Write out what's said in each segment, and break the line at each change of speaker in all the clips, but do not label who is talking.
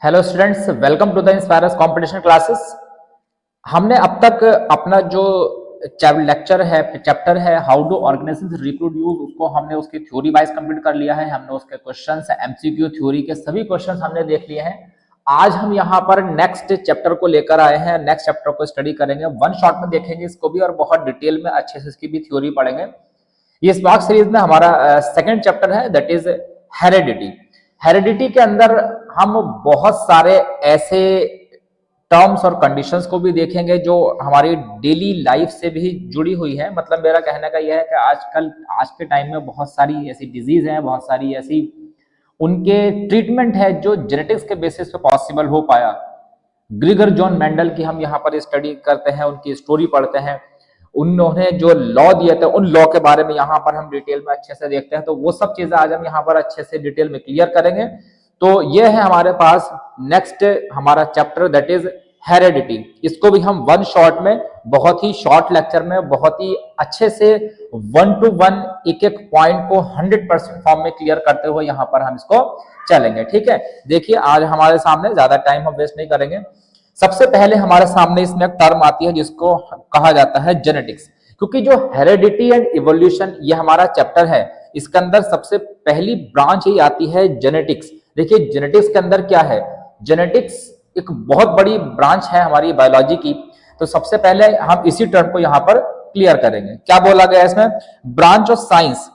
Hello students, welcome to the Inspirers competition classes. हमने अब तक अपना जो चैप्टर है हाउ डू ऑर्गेनिजम्स रिप्रोड्यूस, उसको हमने उसकी थ्योरी वाइज कंप्लीट कर लिया है। हमने उसके क्वेश्चंस एमसीक्यू थ्योरी के सभी क्वेश्चंस हमने देख लिए हैं। आज हम यहाँ पर नेक्स्ट चैप्टर को लेकर आए हैं। नेक्स्ट चैप्टर को स्टडी करेंगे, वन शॉट में देखेंगे इसको भी और बहुत डिटेल में अच्छे से इसकी भी थ्योरी पढ़ेंगे। ये स्पार्क सीरीज में हमारा सेकंड चैप्टर है, दैट इज हेरेडिटी। हेरिडिटी के अंदर हम बहुत सारे ऐसे टर्म्स और कंडीशंस को भी देखेंगे जो हमारी डेली लाइफ से भी जुड़ी हुई है। मतलब मेरा कहने का यह है कि आज के टाइम में बहुत सारी ऐसी डिजीज हैं, बहुत सारी ऐसी उनके ट्रीटमेंट है जो जेनेटिक्स के बेसिस पे पॉसिबल हो पाया। ग्रिगर जॉन मेंडल की हम यहाँ पर स्टडी करते हैं, उनकी स्टोरी पढ़ते हैं। उन्होंने जो लॉ दिए थे उन लॉ के बारे में यहाँ पर हम डिटेल में अच्छे से देखते हैं। तो वो सब चीजें आज हम यहाँ पर अच्छे से डिटेल में क्लियर करेंगे। तो ये है हमारे पास नेक्स्ट हमारा चैप्टर, दैट इज हेरिडिटी। इसको भी हम वन शॉट में, बहुत ही शॉर्ट लेक्चर में, बहुत ही अच्छे से 1 to 1 एक एक पॉइंट को 100% फॉर्म में क्लियर करते हुए यहाँ पर हम इसको चलेंगे। ठीक है, देखिए आज हमारे सामने ज्यादा टाइम हम वेस्ट नहीं करेंगे। सबसे पहले हमारे सामने इसमें एक टर्म आती है जिसको कहा जाता है जेनेटिक्स। क्योंकि जो हेरिडिटी एंड इवोल्यूशन ये हमारा चैप्टर है, इसके अंदर सबसे पहली ब्रांच ही आती है जेनेटिक्स। देखिए जेनेटिक्स के अंदर क्या है, जेनेटिक्स एक बहुत बड़ी ब्रांच है हमारी बायोलॉजी की। तो सबसे पहले हम इसी टर्म को यहां पर क्लियर करेंगे। क्या बोला गया इसमें, branch of science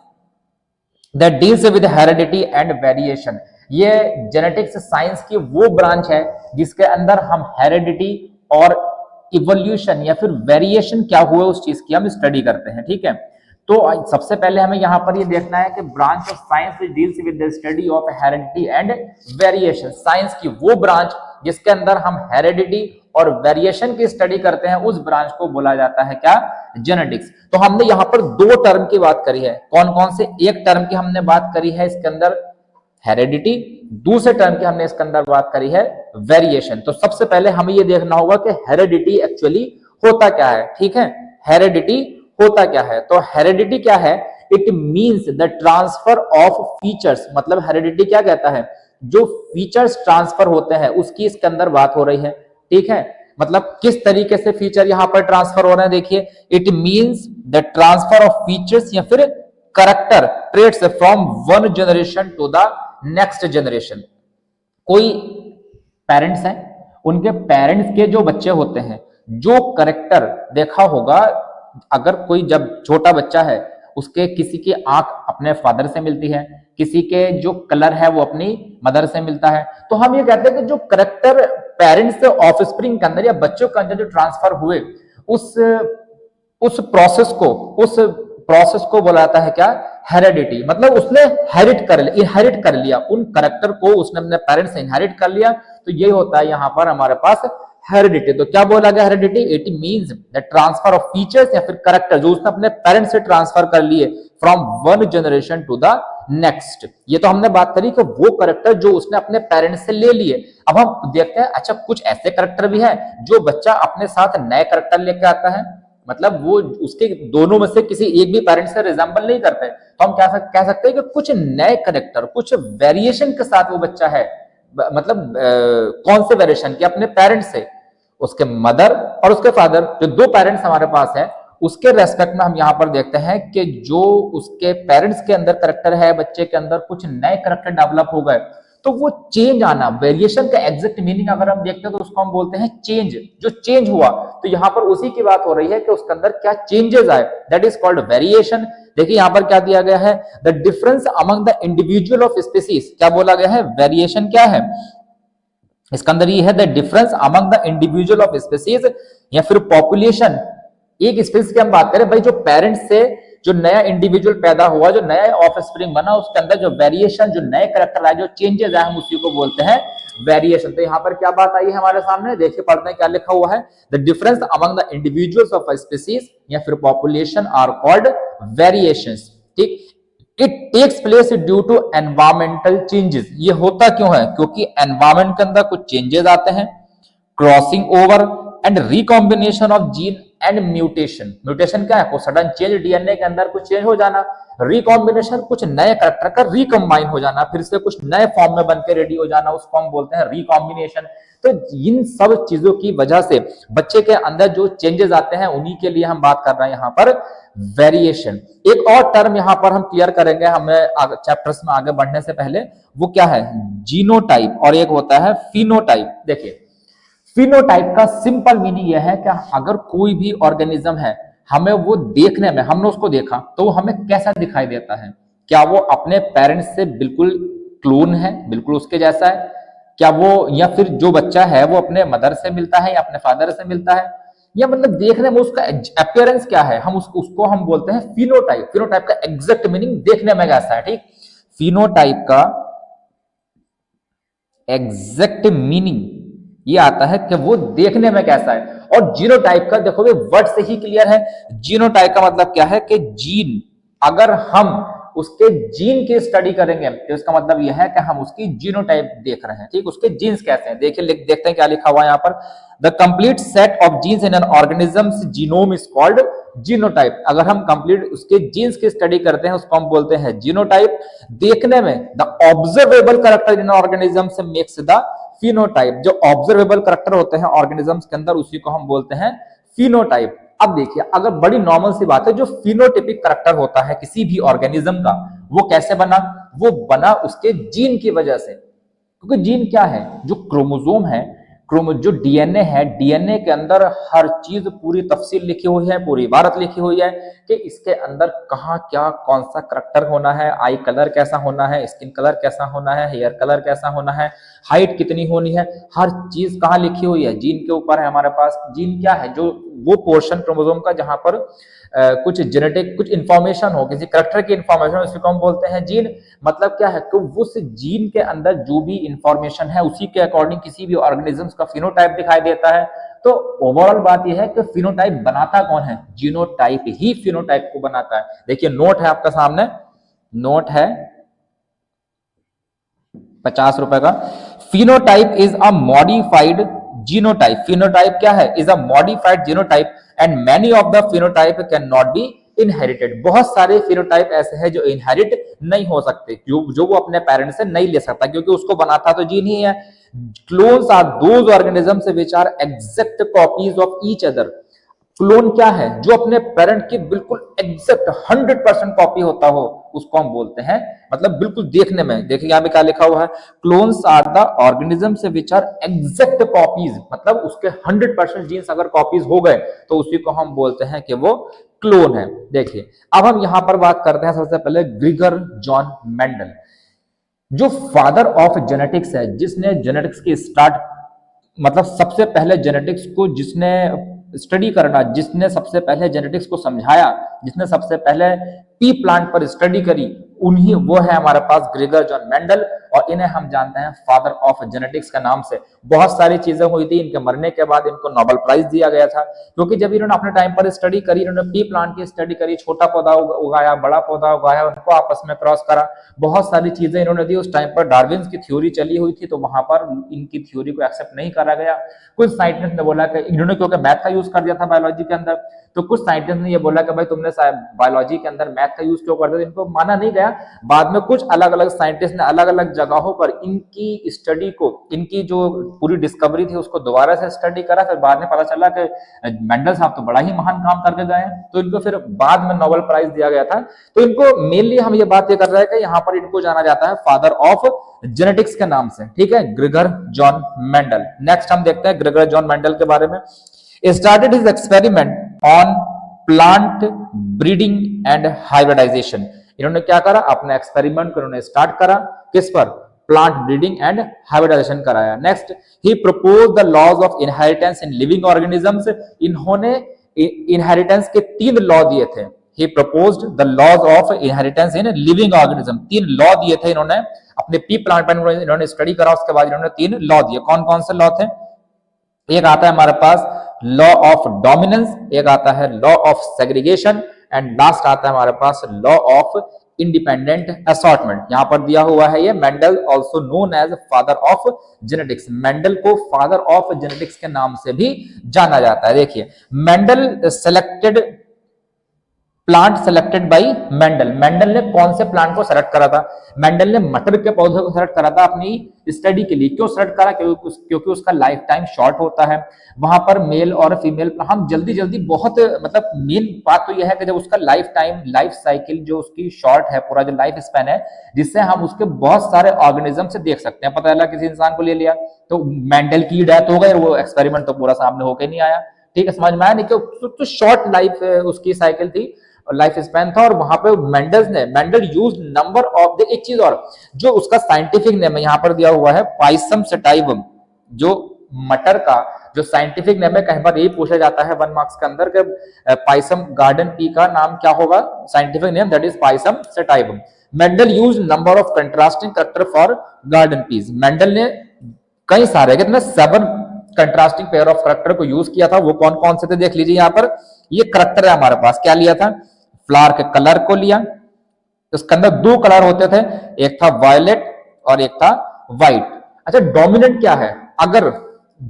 that deals with heredity and variation. ये जेनेटिक्स साइंस की वो ब्रांच है जिसके अंदर हम हेरिडिटी और इवोल्यूशन या फिर वेरिएशन क्या हुए उस चीज की हम स्टडी करते हैं। ठीक है, तो सबसे पहले हमें यहां पर ये देखना है कि branch of science deals with the study of heredity and variation. Science की वो ब्रांच जिसके अंदर हम हेरिडिटी और वेरिएशन की स्टडी करते हैं, उस ब्रांच को बोला जाता है क्या, जेनेटिक्स। तो हमने यहां पर दो टर्म की बात करी है। कौन कौन से, एक टर्म की हमने बात करी है इसके अंदर हेरिडिटी, दूसरे टर्म की हमने इसके अंदर बात करी है वेरिएशन। तो सबसे पहले हमें यह देखना होगा कि हेरिडिटी एक्चुअली होता क्या है। ठीक है, हेरिडिटी होता क्या है, तो हेरिडिटी क्या है, it means the transfer of features. मतलब हेरिडिटी क्या कहता है, जो फीचर्स ट्रांसफर होते हैं उसकी इसके अंदर बात हो रही है। ठीक है, मतलब किस तरीके से फीचर यहां पर ट्रांसफर हो रहे हैं, देखिए it means the transfer of features या फिर character traits from one generation to the next generation. कोई पेरेंट्स हैं, उनके पेरेंट्स के जो बच्चे होते हैं, जो करेक्टर देखा होगा, अगर कोई जब छोटा बच्चा है उसके किसी की आंख अपने फादर से मिलती है, किसी के जो कलर है वो अपनी मदर से मिलता है। तो हम ये कहते हैं कि जो करेक्टर पेरेंट्स से ऑफस्प्रिंग के अंदर या बच्चों के अंदर जो ट्रांसफर हुए, उस प्रोसेस को बोला जाता है क्या, हेरिडिटी। मतलब उसने इनहेरिट कर लिया उन करेक्टर को, उसने अपने पेरेंट्स से इनहेरिट कर लिया। तो ये होता है यहाँ पर हमारे पास हेरिडिटी। तो क्या बोला गया heredity, it means the transfer of features या फिर करेक्टर जो उसने अपने पेरेंट्स से ट्रांसफर कर लिए from one generation to the next. ये तो हमने बात करी कि वो करेक्टर जो उसने अपने पेरेंट्स से ले लिए। अब हम देखते हैं, अच्छा कुछ ऐसे करेक्टर भी है जो बच्चा अपने साथ नए करेक्टर लेके आता है, मतलब वो उसके दोनों में से किसी एक भी पेरेंट्स से रिजेंबल नहीं करते। तो हम कह सकते हैं कि कुछ नए करेक्टर, कुछ वेरिएशन के साथ वो बच्चा है। मतलब कौन से वेरिएशन के, अपने पेरेंट्स से, उसके मदर और उसके फादर, जो दो पेरेंट्स हमारे पास है, उसके रेस्पेक्ट में हम यहाँ पर देखते हैं कि जो उसके पेरेंट्स के अंदर करेक्टर है, बच्चे के अंदर कुछ नए करेक्टर डेवलप हो गए। तो वो चेंज आना, वेरिएशन का एग्जैक्ट मीनिंग अगर हम देखते हैं तो उसको हम बोलते हैं चेंज। जो चेंज हुआ, तो यहाँ पर उसी की बात हो रही है कि उसके अंदर क्या चेंजेस आए, दैट इज कॉल्ड वेरिएशन। देखिए यहाँ पर क्या दिया गया है, the difference among the individual of species. क्या बोला गया है, वेरिएशन क्या है इसके अंदर, ये है the difference among the individual of species या फिर पॉपुलेशन। एक स्पीसीज की हम बात करें भाई, जो पेरेंट्स से जो नया इंडिविजुअल पैदा हुआ, जो नया ऑफस्प्रिंग बना, उसके अंदर जो वेरिएशन, जो नए करेक्टर आए, जो चेंजेस आए, हम उसी को बोलते हैं वेरिएशन। तो यहाँ पर क्या बात आई है हमारे सामने, देखिए पढ़ते हैं क्या लिखा हुआ है, the difference among the individuals of species या फिर पॉपुलेशन आर कॉल्ड वेरिएशंस। ठीक, it takes place due to environmental changes. ये होता क्यों है, क्योंकि एनवायरमेंट के अंदर कुछ चेंजेस आते हैं, crossing over and recombination of gene and mutation. Mutation क्या है? कोई सडन चेंज, डीएनए के अंदर कुछ चेंज हो जाना। रिकॉम्बिनेशन, कुछ नए करैक्टर का रिकम्बाइन हो जाना, फिर से कुछ नए फॉर्म में बन के रेडी हो जाना, उसको हम बोलते हैं रिकॉम्बिनेशन। तो इन सब चीजों की वजह से बच्चे के अंदर जो चेंजेस आते हैं उन्हीं के लिए हम बात कर रहे हैं यहाँ पर वेरिएशन। एक और टर्म यहाँ पर हम क्लियर करेंगे हमें चैप्टर्स में आगे बढ़ने से पहले, वो क्या है? जीनोटाइप, और एक होता है फिनोटाइप। देखिए, फिनोटाइप का सिंपल मीनिंग यह है कि अगर कोई भी ऑर्गेनिज्म है, हमें वो देखने में, हमने उसको देखा तो हमें कैसा दिखाई देता है? क्या वो अपने पेरेंट्स से बिल्कुल क्लोन है, बिल्कुल उसके जैसा है? क्या वो, या फिर जो बच्चा है वो अपने मदर से मिलता है या अपने फादर से मिलता है, या मतलब देखने में उसका अपीयरेंस क्या है? हम उसको हम बोलते हैं फिनोटाइप। फिनोटाइप का एग्जैक्ट मीनिंग देखने में कैसा है, ठीक? फिनोटाइप का एग्जैक्ट मीनिंग ये आता है कि वो देखने में कैसा है। और जीनोटाइप का देखो, वर्ड से ही क्लियर है। जीनोटाइप का मतलब क्या है कि जीन, अगर हम उसके जीन की स्टडी करेंगे तो इसका मतलब यह है कि हम उसकी जीनोटाइप देख रहे हैं, ठीक? उसके जीन्स कैसे हैं, देखिए देखते हैं क्या लिखा हुआ है यहाँ पर। The complete set of genes in an organisms genome is called genotype. अगर हम कंप्लीट उसके जीन्स की स्टडी करते हैं उसको हम बोलते हैं जीनोटाइप। देखने में the observable character in organisms makes the phenotype. जो ऑब्जर्वेबल कैरेक्टर होते हैं ऑर्गेनिजम्स के अंदर उसी को हम बोलते हैं फिनोटाइप। अब देखिए, अगर बड़ी नॉर्मल सी बात है, जो फिनोटिपिक कैरेक्टर होता है किसी भी ऑर्गेनिज्म का, वो कैसे बना? वो बना उसके जीन की वजह से। क्योंकि जीन क्या है? जो क्रोमोसोम है, जो डीएनए है, डीएनए के अंदर हर चीज पूरी तफसील लिखी हुई है, पूरी इबारत लिखी हुई है कि इसके अंदर कहाँ क्या कौन सा करैक्टर होना है, आई कलर कैसा होना है, स्किन कलर कैसा होना है, हेयर कलर कैसा होना है, हाइट कितनी होनी है, हर चीज कहाँ लिखी हुई है? जीन के ऊपर है हमारे पास। जीन क्या है? जो वो पोर्शन क्रोमोसोम का जहां पर कुछ जेनेटिक कुछ इंफॉर्मेशन हो, किसी करैक्टर की इंफॉर्मेशन, उसी को हम बोलते हैं जीन। मतलब क्या है कि उस जीन के अंदर जो भी इंफॉर्मेशन है उसी के अकॉर्डिंग किसी भी ऑर्गेनिज्म का फिनोटाइप दिखाई देता है। तो ओवरऑल बात यह है कि फिनोटाइप बनाता कौन है? जीनोटाइप ही फिनोटाइप को बनाता है। देखिए, नोट है आपका सामने, नोट है 50 रुपए का। Phenotype is a modified genotype. Phenotype क्या है? Is a modified genotype and many of the phenotype can not be inherited. बहुत सारे फिनोटाइप ऐसे हैं जो इनहेरिट नहीं हो सकते, जो वो अपने पेरेंट्स से नहीं ले सकता, क्योंकि उसको बनाता तो जीन ही है। Clones are those organisms which are exact copies of each other. Clone क्या है? जो अपने पेरेंट की बिल्कुल एग्जैक्ट 100% कॉपी होता हो, उसको हम बोलते हैं, मतलब बिल्कुल देखने में। देखिए यहाँ पे क्या लिखा हुआ है, clones are the organisms which are exact copies, मतलब उसके 100% जीन्स अगर कॉपीज हो गए तो उसी को हम बोलते हैं कि वो क्लोन है। देखिए, अब हम यहां पर बात करते हैं सबसे पहले ग्रिगर जॉन मेंडल, जो फादर ऑफ जेनेटिक्स है, जिसने जेनेटिक्स की स्टार्ट, मतलब सबसे पहले जेनेटिक्स को जिसने स्टडी करना, जिसने सबसे पहले जेनेटिक्स को समझाया, जिसने सबसे पहले पी प्लांट पर स्टडी करी, उन्हीं वो है हमारे पास ग्रेगर जॉन मेंडल, और इन्हें हम जानते हैं फादर ऑफ जेनेटिक्स के नाम से। बहुत सारी चीजें हुई थी, इनके मरने के बाद इनको नोबेल प्राइज दिया गया था, क्योंकि जब इन्होंने अपने टाइम पर स्टडी करी, इन्होंने पी प्लांट की स्टडी करी, छोटा पौधा उगाया, बड़ा पौधा उगाया, उनको आपस में क्रॉस करा, बहुत सारी चीजें इन्होंने दी। उस टाइम पर डार्विन की थ्योरी चली हुई थी, तो वहां पर इनकी थ्योरी को एक्सेप्ट नहीं करा गया। कुछ साइंटिस्ट ने बोला कि इन्होंने, क्योंकि मैथ का यूज कर दिया था बायोलॉजी के अंदर, तो कुछ साइंटिस्ट ने ये बोला कि भाई तुमने बायोलॉजी के अंदर मैथ का यूज क्यों कर दिया, इनको माना नहीं गया। बाद में कुछ अलग अलग साइंटिस्ट ने अलग अलग जगहों पर इनकी स्टडी को, इनकी जो पूरी डिस्कवरी थी उसको दोबारा से स्टडी करा। फिर बाद में पता चला कि मेंडल साहब तो बड़ा ही महान काम करके गए हैं, तो इनको फिर बाद में नोबेल प्राइज दिया गया था। तो इनको मेनली हम ये बात ये कर रहे हैं कि यहाँ पर इनको जाना जाता है फादर ऑफ जेनेटिक्स के नाम से, ठीक है, ग्रेगर जॉन मेंडल। नेक्स्ट हम देखते हैं ग्रेगर जॉन मेंडल के बारे में। Started his experiment on plant breeding and hybridisation. इन्होंने क्या करा? अपने एक्सपेरिमेंट को इन्होंने स्टार्ट करा, किस पर? प्लांट ब्रीडिंग एंड हाइब्रिडाइजेशन कराया। Next, he proposed the laws of inheritance in living organisms. इन्होंने इनहेरिटेंस के 3 लॉ दिए थे। He proposed the laws of inheritance in living organism. 3 law दिए थे इन्होंने अपने पी प्लांट पर, इन्होंने स्टडी करा, उसके बाद इन्होंने 3 लॉ दिए। कौन कौन से लॉ थे? एक आता है हमारे पास लॉ ऑफ डोमिनेंस, एक आता है law of segregation, and last आता है हमारे पास लॉ ऑफ इंडिपेंडेंट असॉर्टमेंट। यहां पर दिया हुआ है ये Mendel also known as father of genetics. Mendel को फादर ऑफ जेनेटिक्स के नाम से भी जाना जाता है। देखिए Mendel selected plant selected by Mendel. Mendel ने कौन से प्लांट को सेलेक्ट करा था? मेंडल ने मटर के पौधे को सेलेक्ट करा था अपनी स्टडी के लिए। क्यों सेलेक्ट करा? क्योंकि उसका लाइफ टाइम शॉर्ट होता है। वहां पर मेल और फीमेल हम जल्दी जल्दी बहुत मतलब मेन बात तो यह है कि जब उसका लाइफ टाइम लाइफ साइकिल जो उसकी शॉर्ट है, पूरा जो लाइफ स्पैन है, जिससे हम उसके बहुत सारे ऑर्गेनिज्म से देख सकते हैं। पता चला किसी इंसान को ले लिया तो मेंडल की डेथ हो गई, वो एक्सपेरिमेंट तो पूरा सामने होकर नहीं आया। ठीक है, समझ में आया? नहीं तो शॉर्ट लाइफ उसकी साइकिल थी, लाइफ स्पैन था। और वहां पे मेंडल यूज नंबर ऑफ एक चीज और जो उसका साइंटिफिक नेम है यहां पर दिया हुआ है पाइसम सेटाइवम। जो मटर का जो साइंटिफिक नेम है, कहीं पर यही पूछा जाता है 1 मार्क्स के अंदर कि पाइसम गार्डन पी का नाम क्या होगा? Scientific name that is Pisum sativum. Mendel use number of contrasting character for garden peas. Mendel ने कई सारे कितने 7 कंट्रास्टिंग पेयर ऑफ कैरेक्टर को यूज किया था। वो कौन कौन से थे देख लीजिए। यहाँ पर ये कैरेक्टर है हमारे पास। क्या लिया था? फ्लावर के कलर को लिया। उसके अंदर 2 कलर होते थे, एक था वायलेट और एक था व्हाइट। अच्छा, डोमिनेंट क्या है? अगर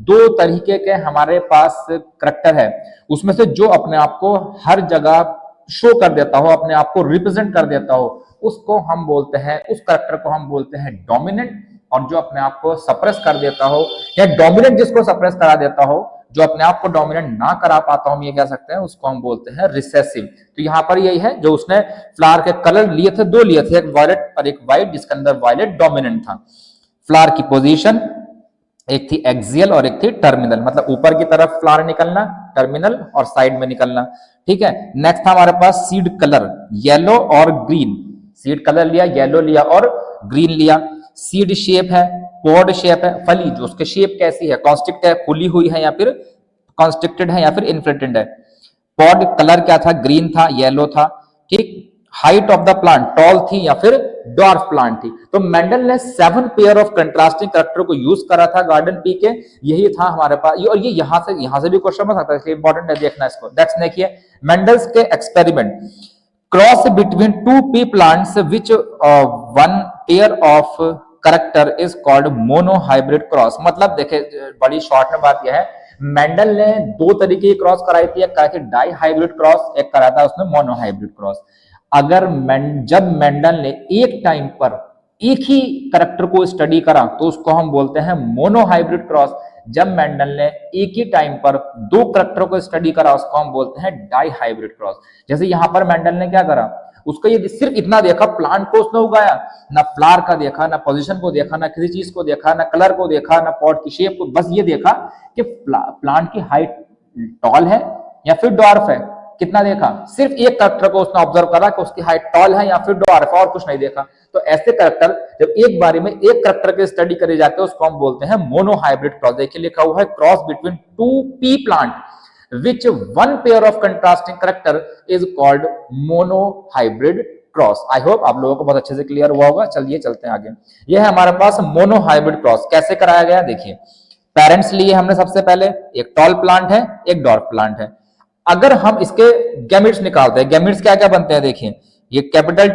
2 तरीके के हमारे पास कैरेक्टर है, उसमें से जो अपने आप को हर जगह शो कर देता हो, अपने आप को रिप्रेजेंट कर देता हो, उसको हम बोलते हैं, उस कैरेक्टर को हम बोलते हैं डोमिनेंट। और जो अपने आप को सप्रेस कर देता हो, या डोमिनेंट जिसको सप्रेस करा देता हो, जो अपने आप को डोमिनेंट ना करा पाता हम ये कह सकते हैं, उसको हम बोलते हैं रिसेसिव। तो यहाँ पर यही है, जो उसने फ्लावर के कलर लिए थे, 2 लिए थे, एक वायलेट और एक व्हाइट, जिसके अंदर वायलेट डोमिनेंट था। फ्लावर की पोजीशन एक थी एक्सियल और एक थी टर्मिनल, मतलब ऊपर की तरफ फ्लावर निकलना, टर्मिनल और साइड में निकलना। ठीक है, नेक्स्ट था हमारे पास सीड कलर, येलो और ग्रीन। सीड कलर लिया, येलो लिया और ग्रीन लिया। सीड शेप है, पॉड शेप है, फली जो उसके शेप कैसी है? कॉन्स्ट्रिक्ट है, खुली हुई है, या फिर कॉन्स्ट्रिक्टेड है, या फिर इन्फ्लेटेड है। पॉड कलर क्या था? ग्रीन था, येलो था। ठीक, height of the plant toll थी या फिर डॉर्फ प्लांट थी। तो मेंडल ने 7 पेयर ऑफ कंट्रास्टिंग कैरेक्टर को यूज करा था गार्डन पी के। यही था हमारे पास। और ये यहां से भी क्वेश्चन बन सकता है, इसलिए इंपॉर्टेंट है देखना इसको। नेक्स्ट देखिए, मेंडल्स के experiment cross between 2 P plants which 1 pair of character is called monohybrid cross. मतलब देखे, बड़ी शॉर्ट में बात यह है, मेंडल ने 2 तरीके की क्रॉस कराई थी। एक कराई थी डाई हाइब्रिड क्रॉस, एक करा था उसने मोनोहाइब्रिड क्रॉस। अगर जब मेंडल ने एक टाइम पर एक ही करेक्टर को स्टडी करा तो उसको हम बोलते हैं मोनोहाइब्रिड क्रॉस। जब मेंडल ने एक ही टाइम पर 2 करेक्टर को स्टडी करा उसको हम बोलते हैं डाई हाइब्रिड क्रॉस। जैसे यहां पर मेंडल ने क्या करा, उसको ये सिर्फ इतना देखा, प्लांट को उसने उगाया, ना फ्लावर का देखा, ना पोजीशन को देखा, ना किसी चीज को देखा, ना कलर को देखा, ना पॉट की शेप को, बस ये देखा कि प्लांट की हाइट टॉल है या फिर डॉर्फ है। कितना देखा? सिर्फ एक कैरेक्टर को उसने ऑब्जर्व करा कि उसकी हाइट टॉल है या फिर डॉर्फ, और कुछ नहीं देखा। तो ऐसे कैरेक्टर जब एक बारी में एक कैरेक्टर की स्टडी करे जाते हैं उसको हम बोलते हैं मोनोहाइब्रिड क्रॉस। देखिए लिखा हुआ है cross between 2 P plant which 1 pair of contrasting character is called monohybrid cross। I hope आप लोगों को बहुत अच्छे से क्लियर हुआ होगा। चलिए चलते हैं आगे। यह है हमारे पास मोनोहाइब्रिड क्रॉस। कैसे कराया गया देखिए, पेरेंट्स लिए हमने सबसे पहले, एक टॉल प्लांट है, एक डॉर्फ प्लांट है। अगर हम इसके गैमेट्स निकालते हैं, गैमेट्स क्या क्या बनते हैं देखिए, ये कैपिटल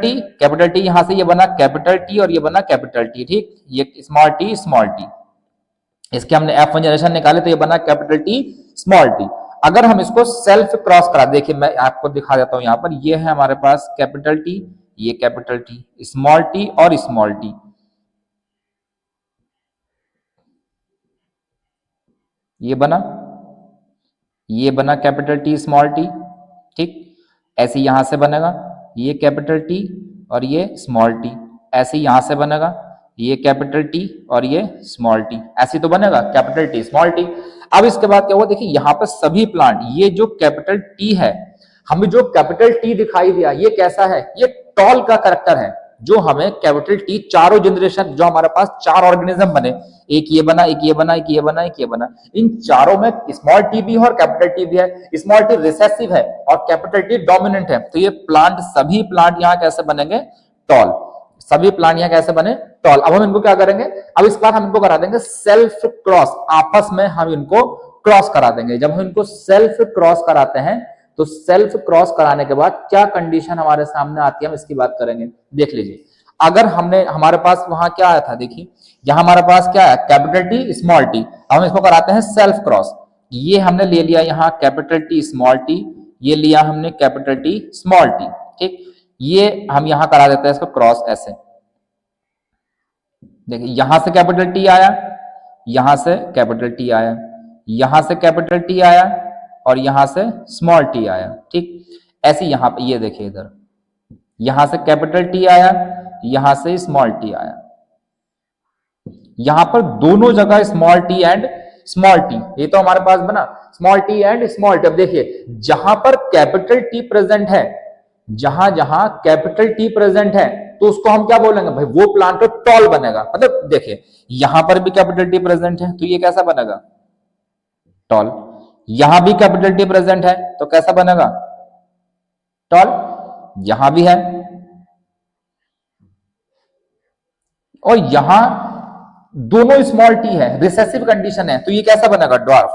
टी यहां से ये बना कैपिटल टी और ये बना कैपिटल टी। ठीक, ये स्मॉल टी, इसके हमने F1 जनरेशन निकाले तो ये बना कैपिटल टी स्मॉल टी। अगर हम इसको सेल्फ क्रॉस करा, देखिए मैं आपको दिखा देता हूं, यहां पर ये है हमारे पास कैपिटल टी, ये कैपिटल टी, स्मॉल टी और स्मॉल टी। ये बना कैपिटल टी स्मॉल टी। ठीक, ऐसे यहां से बनेगा ये कैपिटल टी और ये स्मॉल टी। ऐसे यहां से बनेगा ये कैपिटल टी और ये स्मॉल टी। ऐसे तो बनेगा कैपिटल टी स्मॉल टी। अब इसके बाद क्या हुआ देखिए, यहाँ पर सभी प्लांट, ये जो कैपिटल टी है, हमें जो कैपिटल टी दिखाई दिया ये कैसा है? ये टॉल का कैरेक्टर है। जो हमें कैपिटल टी चारों जनरेशन, जो हमारे पास 4 ऑर्गेनिज्म बने, एक ये बना, एक ये बना, एक ये बना, एक ये बना, इन चारों में स्मॉल टी भी है और कैपिटल टी भी है। स्मॉल टी रिसेसिव है और कैपिटल टी डोमिनेंट है। तो ये प्लांट, सभी प्लांट यहाँ कैसे बनेंगे? टॉल। सभी प्लांट यहाँ कैसे बने? टॉल। अब हम इनको क्या करेंगे, अब इस बार हम इनको करा देंगे सेल्फ क्रॉस। आपस में हम इनको क्रॉस करा देंगे। जब हम इनको सेल्फ क्रॉस कराते हैं तो सेल्फ क्रॉस कराने के बाद क्या कंडीशन हमारे सामने आती है, हम इसकी बात करेंगे। देख लीजिए, अगर हमारे पास वहां क्या आया था, देखिए यहां हमारे पास क्या है, कैपिटल टी स्मॉल टी, हम इसको कराते हैं सेल्फ क्रॉस। ये हमने ले लिया यहाँ कैपिटल टी स्मॉल टी, ये लिया हमने कैपिटल टी स्मॉल टी, ठीक। ये हम यहां करा देते हैं इसको क्रॉस ऐसे। देखिए यहां से कैपिटल टी आया, यहां से कैपिटल टी आया, यहां से कैपिटल टी आया और यहां से स्मॉल टी आया, ठीक। ऐसे यहां पे ये देखिए इधर, यहां से कैपिटल टी आया, यहां से स्मॉल टी आया, यहां पर दोनों जगह small T and small T, ये तो हमारे पास बना small T and small T. अब देखिए जहां पर कैपिटल टी प्रेजेंट है, जहां जहां कैपिटल टी प्रेजेंट है, तो उसको हम क्या बोलेंगे भाई, वो प्लांट तो टॉल बनेगा। मतलब देखिए यहां पर भी कैपिटल टी प्रेजेंट है तो ये कैसा बनेगा, टॉल। यहां भी कैपिटल टी प्रेजेंट है तो कैसा बनेगा, टॉल। यहां भी है और यहां दोनों स्मॉल टी है, रिसेसिव कंडीशन है, तो ये कैसा बनेगा, ड्वार्फ,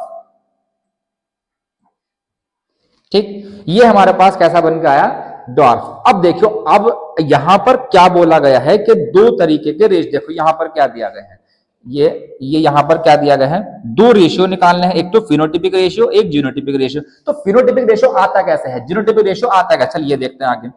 ठीक। ये हमारे पास कैसा बन के आया, ड्वार्फ। अब देखो, अब यहां पर क्या बोला गया है कि दो तरीके के रेश, देखो यहां पर क्या दिया गया है, ये यहां पर क्या दिया गया है, दो रेशियो निकालने हैं, एक तो फिनोटिपिक रेशियो, एक जीनोटिपिक रेशियो। तो फिनोटिपिक रेशियो आता कैसे है, जीनोटिपिक रेशियो आता है, चलिए देखते हैं आगे।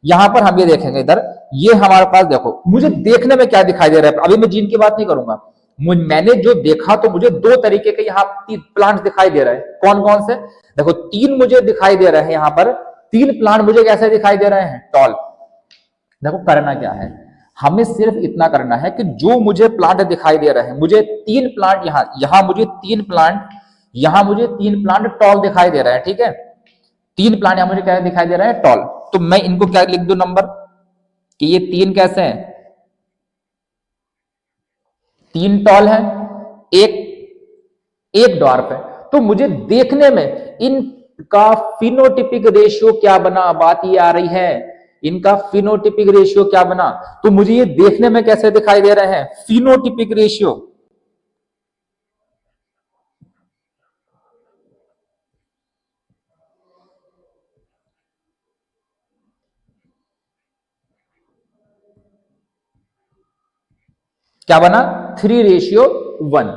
यहां पर हम ये देखेंगे, इधर ये हमारे पास देखो, मुझे देखने में क्या दिखाई दे रहा है, अभी मैं जीन की बात नहीं करूंगा, मैंने जो देखा तो मुझे दो तरीके के यहाँ प्लांट दिखाई दे रहे हैं। कौन कौन से, देखो तीन मुझे दिखाई दे रहे हैं, यहां पर तीन प्लांट मुझे कैसे दिखाई दे रहे हैं, टॉल। देखो करना क्या है, हमें सिर्फ इतना करना है कि जो मुझे प्लांट दिखाई दे रहे हैं, मुझे तीन प्लांट यहां मुझे तीन प्लांट, यहां मुझे तीन प्लांट टॉल दिखाई दे रहे हैं, ठीक है। तीन प्लांट यहां मुझे क्या दिखाई दे रहा है, टॉल। तो मैं इनको क्या लिख दूं नंबर, कि ये तीन कैसे हैं, तीन टॉल है, एक ड्वार्फ है। तो मुझे देखने में इनका फिनोटिपिक रेशियो क्या बना, बात ये आ रही है, इनका फिनोटिपिक रेशियो क्या बना, तो मुझे ये देखने में कैसे दिखाई दे रहे हैं, फिनोटिपिक रेशियो। क्या बना, 3:1।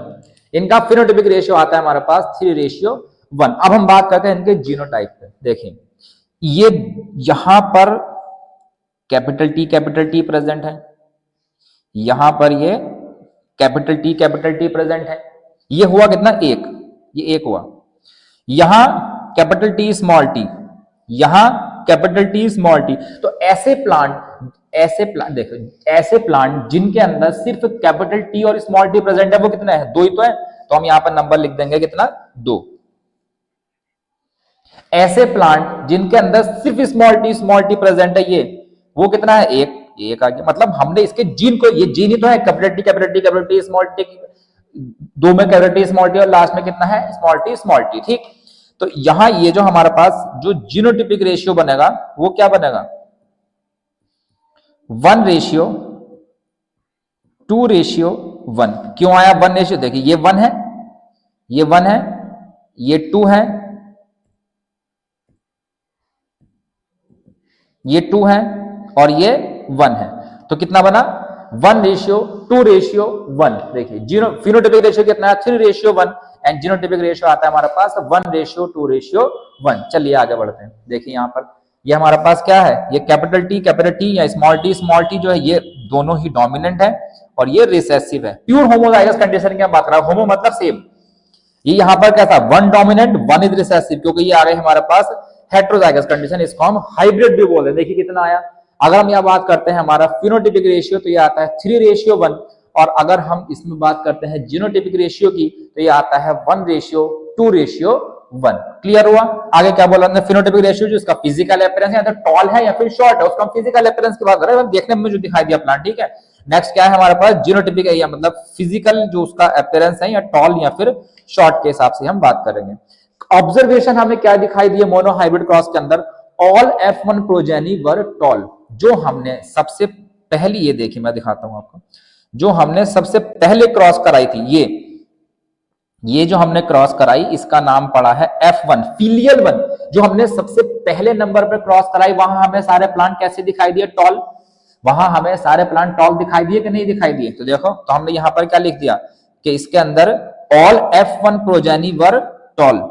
इनका फिनोटिपिक रेशियो आता है हमारे पास 3:1। अब हम बात करते हैं इनके जीनोटाइप पे। देखिए ये यहां पर कैपिटल टी प्रेजेंट है, यहां पर ये कैपिटल टी प्रेजेंट है, ये हुआ कितना, एक, ये एक हुआ। यहां कैपिटल टी स्मॉल टी, यहां कैपिटल टी स्मॉल टी। तो ऐसे प्लांट देखो, ऐसे प्लांट जिनके अंदर सिर्फ कैपिटल टी और स्मॉल टी प्रेजेंट है, वो कितना है, दो ही तो है। तो हम यहां पर नंबर लिख देंगे कितना, दो। ऐसे प्लांट जिनके अंदर सिर्फ स्मॉल टी प्रेजेंट है, ये वो कितना है, एक आ गया। मतलब हमने इसके जीन को, ये जीन ही तो है, कैपिटल टी स्मॉल टी, दो में कैपिटल टी स्मॉल टी और लास्ट में कितना है, स्मॉल टी, ठीक। तो यहां ये जो हमारे पास जो जीनोटिपिक रेशियो बनेगा वो क्या बनेगा, 1:2:1। क्यों आया 1 रेशियो, देखिए ये 1 है, ये 1 है, ये 2 है, ये 2 है और ये 1 है। तो कितना बना, 1:2:1। देखिए जीनो फिनोटिपिक रेशियो कितना है, 3:1 एंड जीनोटिपिक रेशियो आता है हमारे पास 1:2:1। चलिए आगे बढ़ते हैं। देखिए यहां पर ये हमारे पास क्या है, ये कैपिटल टी या स्मॉल टी जो है, ये दोनों ही डोमिनेंट है और ये रिसेसिव है। प्योर होमोजाइगस कंडीशन की बात कर रहा हूं, होमो मतलब सेम। ये यहां पर कैसा, 1 डोमिनेंट 1 इज रिसेसिव, क्योंकि ये आ गए हमारे पास हेट्रोजाइगस कंडीशन, इसको हम हाइब्रिड भी बोलते हैं। देखिए कितना आया, अगर हम यहां बात करते हैं हमारा फिनोटिपिक रेशियो, तो ये आता है 3:1। और अगर हम इसमें बात करते हैं जीनोटिपिक रेशियो की, तो ये आता है 1:2:1। क्लियर हुआ। आगे क्या बोला हमने, फिनोटिपिक रेशियो जो इसका फिजिकल अपीयरेंस है, या तो टॉल है या फिर शॉर्ट है, उसका हम फिजिकल अपीयरेंस की बात कर रहे हैं, देखने में जो दिखाई दिया प्लांट, ठीक है। नेक्स्ट क्या है हमारे पास, जीनोटिपिक है, या मतलब फिजिकल जो उसका अपीयरेंस है, या टॉल या फिर शॉर्ट के हिसाब से हम बात करेंगे। ऑब्जर्वेशन हमें क्या दिखाई दिए मोनोहाइब्रिड क्रॉस के अंदर, ऑल F1 प्रोजेनी वर टॉल। जो हमने सबसे पहली, ये देखिए मैं दिखाता हूं आपको, जो हमने सबसे पहले क्रॉस कराई थी, ये जो हमने क्रॉस कराई इसका नाम पड़ा है F1 फीलियल वन। जो हमने सबसे पहले नंबर पर क्रॉस कराई वहां हमें सारे प्लांट कैसे दिखाई दिए, टॉल। वहां हमें सारे प्लांट टॉल दिखाई दिए कि नहीं दिखाई दिए? तो देखो, तो हमने यहां पर क्या लिख दिया कि इसके अंदर ऑल F1 प्रोजेनी वर टॉल।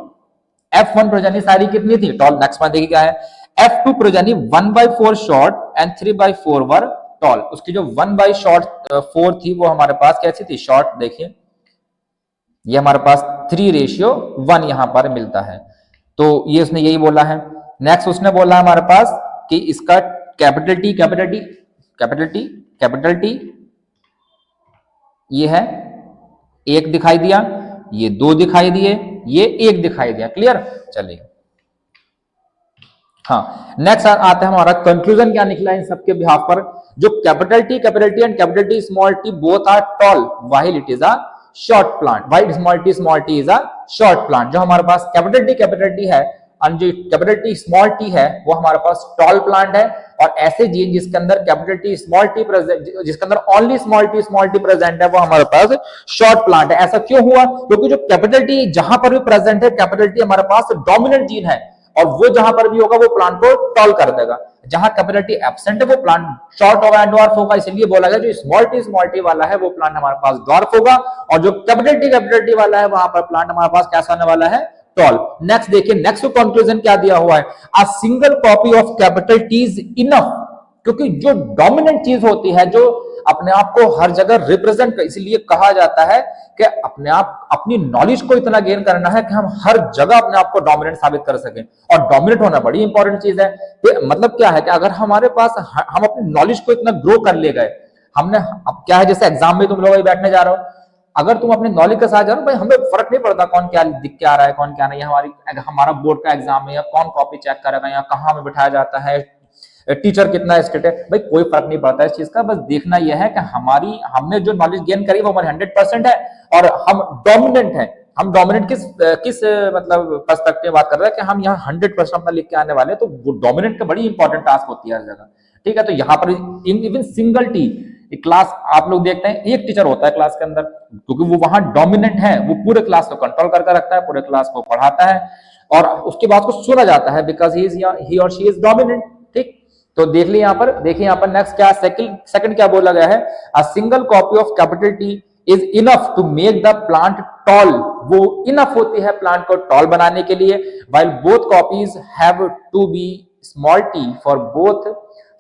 F1 प्रोजेनी सारी कितनी थी? टॉल। नेक्स्ट में देखिए क्या है, F2 progeny 1/4 short and 3/4 were toll. उसकी जो 1/4 थी वो हमारे पास कैसी थी? शॉर्ट। देखिए ये हमारे पास 3:1 यहां पर मिलता है। तो ये उसने यही बोला है। नेक्स्ट उसने बोला हमारे पास कि इसका capital T, capital T, capital T, capital T ये है, एक दिखाई दिया, ये 2 दिखाई दिए, ये 1 दिखाई दिया। क्लियर? चलिए हाँ, नेक्स्ट आता है हमारा कंक्लूजन क्या निकला इन सबके बिहाफ पर। जो capital T and capital T small t both are tall while it is a short plant. While small t is a short plant. जो हमारे पास कैपिटल टी है और जो कैपिटल टी स्मॉल टी है वो हमारे पास टॉल प्लांट है। और ऐसे जीन जिसके अंदर capital T small T present, जिसके अंदर ओनली स्मॉल टी प्रेजेंट है, वो हमारे पास शॉर्ट प्लांट है। ऐसा क्यों हुआ? क्योंकि जो कैपिटल टी जहां पर भी प्रेजेंट है, कैपिटल टी हमारे पास डोमिनेंट जीन है और वो जहां पर भी होगा वो प्लांट को टॉल कर देगा। जहां कैपिटल टी एब्सेंट है वो प्लांट शॉर्ट होगा, डॉर्फ होगा। इसलिए बोला गया जो स्मॉल टी वाला है वो प्लांट हमारे पास डॉर्फ होगा और जो कैपिटल टी वाला है वहां पर प्लांट हमारे पास कैसा आने वाला है? टॉल। नेक्स्ट देखिए, नेक्स्ट कंक्लूजन क्या दिया हुआ है, a single copy of capital T is enough. क्योंकि जो डोमिनेंट चीज होती है, जो अपने आप को हर जगह रिप्रेजेंट, इसलिए कहा जाता है कि अपने आप अपनी नॉलेज को इतना गेन करना है कि हम हर जगह अपने आप को डोमिनेंट साबित कर सकें। और डोमिनेंट होना बड़ी इंपॉर्टेंट चीज है। तो मतलब क्या है कि अगर हमारे पास हम अपनी नॉलेज को इतना ग्रो कर ले गए, हमने अब क्या है, जैसे एग्जाम में तुम लोग अभी बैठने जा रहे हो, अगर तुम अपनी नॉलेज के साथ जा रहे हो, भाई हमें फर्क नहीं पड़ता कौन क्या लिख के आ रहा है, कौन क्या नहीं। हमारा बोर्ड का एग्जाम है या कौन कॉपी चेक करेगा या कहाँ हमें बिठाया जाता है, टीचर कितना स्ट्रिक्ट है, भाई कोई फर्क नहीं पड़ता इस चीज का। बस देखना यह है कि हमने जो नॉलेज गेन करी वो हमारी 100% है और हम डोमिनेंट है। हम डोमिनेंट किस मतलब पर्सपेक्टिव बात कर रहे हैं कि हम यहाँ 100% अपना लिख के आने वाले हैं। तो वो डोमिनेंट का बड़ी इंपॉर्टेंट टास्क होती है हर जगह। ठीक है, तो यहाँ पर इवन सिंगल टी क्लास आप लोग देखते हैं, एक टीचर होता है क्लास के अंदर, क्योंकि वो वहां डोमिनेंट है, वो पूरे क्लास को कंट्रोल करके रखता है, पूरे क्लास को पढ़ाता है और उसके बाद को सुना जाता है बिकॉज ही और शी इज डोमिनेंट। ठीक, तो देख ली यहाँ पर, देखिए यहाँ पर नेक्स्ट क्या, सेकंड क्या बोला गया है, a single copy of capital T is enough to make the plant tall. वो इनफ होती है प्लांट को टॉल बनाने के लिए। While both copies have to be small t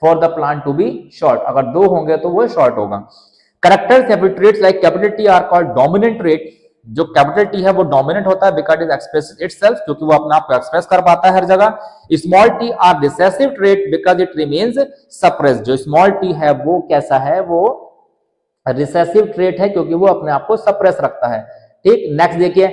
for the plant to be short. अगर 2 होंगे तो वो शॉर्ट होगा। Characters traits like capital T are called dominant trait. जो कैपिटल टी है वो डोमिनेंट होता है बिकॉज इट एक्सप्रेस इटसेल्फ, क्योंकि वो अपने आप को एक्सप्रेस कर पाता है हर जगह। Small T R recessive trait because it remains suppressed. जो स्मॉल टी है वो कैसा है, वो रिसेसिव ट्रेट है क्योंकि वो अपने आप को सप्रेस रखता है। ठीक, नेक्स्ट देखिए,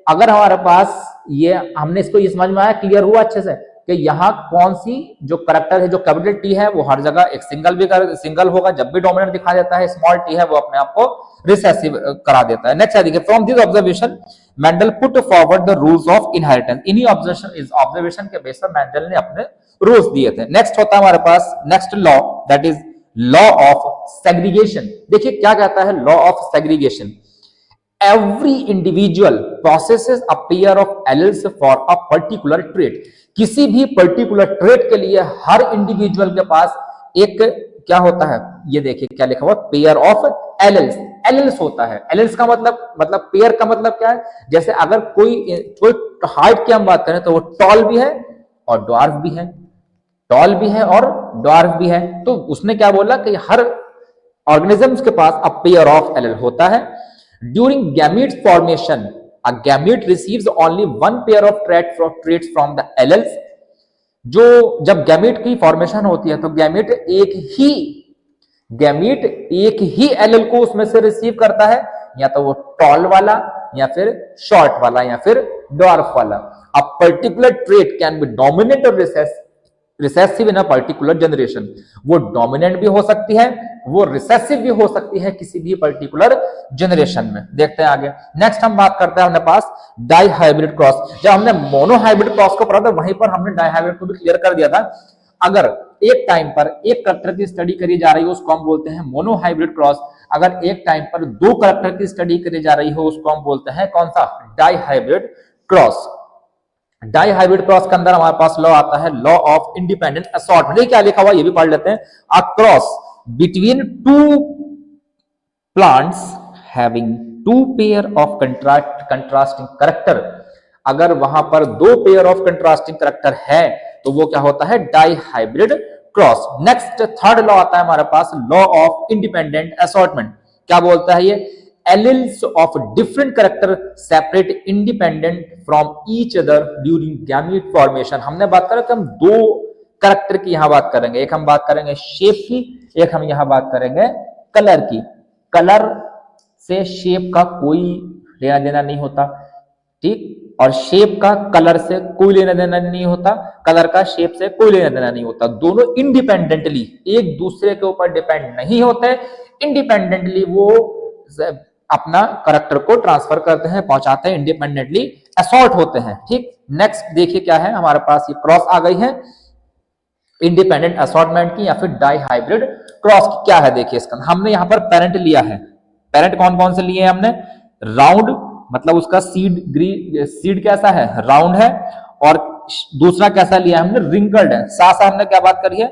अगर हमारे पास ये हमने इसको ये समझ में आया, क्लियर हुआ अच्छे से कि यहाँ कौन सी जो करेक्टर है, जो कैपिटल टी है वो हर जगह एक सिंगल होगा जब भी डोमिनेंट दिखा देता है, स्मॉल टी है वो अपने आप को रिसेसिव करा देता है। नेक्स्ट देखिए, from this observation Mendel put forward the rules of inheritance. इन्हीं ऑब्जर्वेशन के बेस पर मेंडल ने अपने रूल्स दिए थे। नेक्स्ट होता है हमारे पास next law, that is law of segregation. देखिए क्या कहता है law of segregation, every individual possesses a pair of alleles for a particular trait। किसी भी पर्टिकुलर ट्रेट के लिए हर इंडिविजुअल के पास एक क्या होता है, ये देखिए क्या लिखा हुआ, पेयर ऑफ एलेल्स। एलेल्स होता है, एलेल्स का मतलब पेयर का मतलब क्या है, जैसे अगर कोई हाइट की हम बात करें तो वो टॉल भी है और ड्वार्फ भी है, टॉल भी है और ड्वार्फ भी है। तो उसने क्या बोला कि हर ऑर्गेनिजम्स के पास अ पेयर ऑफ एलेल होता है। During gamete formation, a gamete receives only one pair of traits from the alleles। जो जब गैमीट की फॉर्मेशन होती है तो गैमीट एक ही एलेल को उसमें से रिसीव करता है, या तो वो टॉल वाला या फिर शॉर्ट वाला या फिर ड्वार्फ वाला। A particular trait can be dominant और recessive in a particular generation. वो डोमिनेंट भी हो सकती है, वो रिसेसिव भी हो सकती है किसी भी पर्टिकुलर जनरेशन में। देखते हैं आगे। नेक्स्ट हम बात करते हैं अपने पास डाई हाइब्रिड क्रॉस। जब हमने मोनो हाइब्रिड क्रॉस को पढ़ा था वहीं पर हमने डाई हाइब्रिड को भी क्लियर कर दिया था। अगर एक टाइम पर एक करैक्टर की स्टडी करी जा रही हो उसको हम बोलते हैं मोनोहाइब्रिड क्रॉस। अगर एक टाइम पर दो करैक्टर की स्टडी करी जा रही हो उसको हम बोलते हैं कौन सा, डाइहाइब्रिड क्रॉस। डाइहाइब्रिड क्रॉस के अंदर हमारे पास लॉ आता है लॉ ऑफ इंडिपेंडेंट असॉर्टमेंट। ये क्या लिखा हुआ ये भी पढ़ लेते हैं। A cross between two plants having two pair of contrasting character. अगर वहां पर दो पेयर ऑफ कंट्रास्टिंग करैक्टर है तो वो क्या होता है, dihybrid cross. Next third law आता है हमारे पास लॉ ऑफ इंडिपेंडेंट असॉर्टमेंट। क्या बोलता है ये, alleles of different character separate independent from each other during gamete formation. हमने बात करा कि हम दो करैक्टर की यहां बात करेंगे, एक हम बात करेंगे शेप की, एक हम यहां बात करेंगे कलर की। कलर से शेप का कोई लेना देना नहीं होता, ठीक, और शेप का कलर से कोई लेना देना नहीं होता, कलर का शेप से कोई लेना देना नहीं होता। दोनों इंडिपेंडेंटली एक दूसरे के ऊपर डिपेंड नहीं होते, इंडिपेंडेंटली वो अपना करैक्टर को ट्रांसफर करते हैं, पहुंचाते हैं, इंडिपेंडेंटली असॉर्ट होते हैं, ठीक। नेक्स्ट देखिए क्या है हमारे पास, ये क्रॉस आ गई है इंडिपेंडेंट असॉर्टमेंट की या फिर डाइहाइब्रिड क्रॉस की। क्या है देखिए इसका, हमने यहां पर पेरेंट लिया है। पेरेंट कौन कौन से लिए हैं हमने, राउंड मतलब उसका सीड कैसा है, राउंड है, और दूसरा कैसा लिया है हमने, रिंकल्ड है। साथ साथ हमने क्या बात करी है,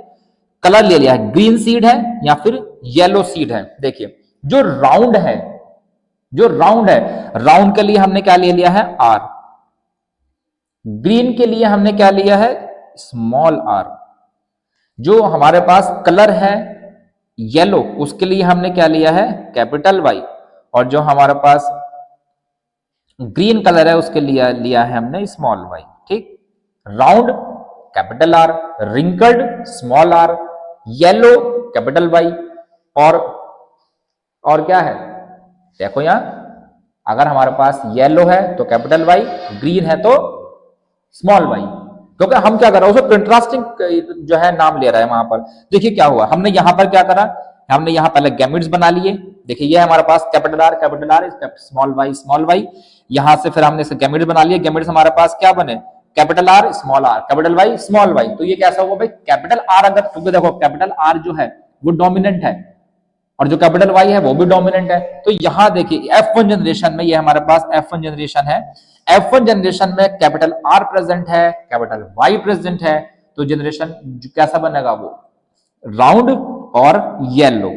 कलर ले लिया है, ग्रीन सीड है या फिर येलो सीड है। देखिए जो राउंड है, राउंड के लिए हमने क्या ले लिया है, आर। ग्रीन के लिए हमने क्या लिया है, स्मॉल आर। जो हमारे पास कलर है येलो उसके लिए हमने क्या लिया है, कैपिटल वाई। और जो हमारे पास ग्रीन कलर है उसके लिए लिया है हमने स्मॉल वाई, ठीक। Round capital R, wrinkled small r, yellow capital Y, और क्या है, देखो यहां अगर हमारे पास येलो है तो कैपिटल वाई, ग्रीन है तो स्मॉल वाई, क्योंकि हम क्या कर रहे हैं उसे कंट्रास्टिंग जो है नाम ले रहे हैं वहां पर। देखिए क्या हुआ, हमने यहां पर क्या करा, हमने यहां पहले गैमेट्स बना लिए। देखिए ये हमारे पास कैपिटल आर स्मॉल वाई, यहां से फिर हमने इसे गैमेट्स बना लिए। गैमेट्स हमारे पास क्या बने, capital R capital Y small Y. तो ये कैसा हुआ भाई, कैपिटल आर अगर, क्योंकि देखो कैपिटल आर जो है वो डोमिनेंट है और जो कैपिटल वाई है वो भी डोमिनेंट है। तो यहां देखिए F1 जनरेशन में, ये हमारे पास F1 जनरेशन है, F1 जनरेशन में कैपिटल आर प्रेजेंट है, कैपिटल वाई प्रेजेंट है, तो जनरेशन कैसा बनेगा, वो राउंड और येलो।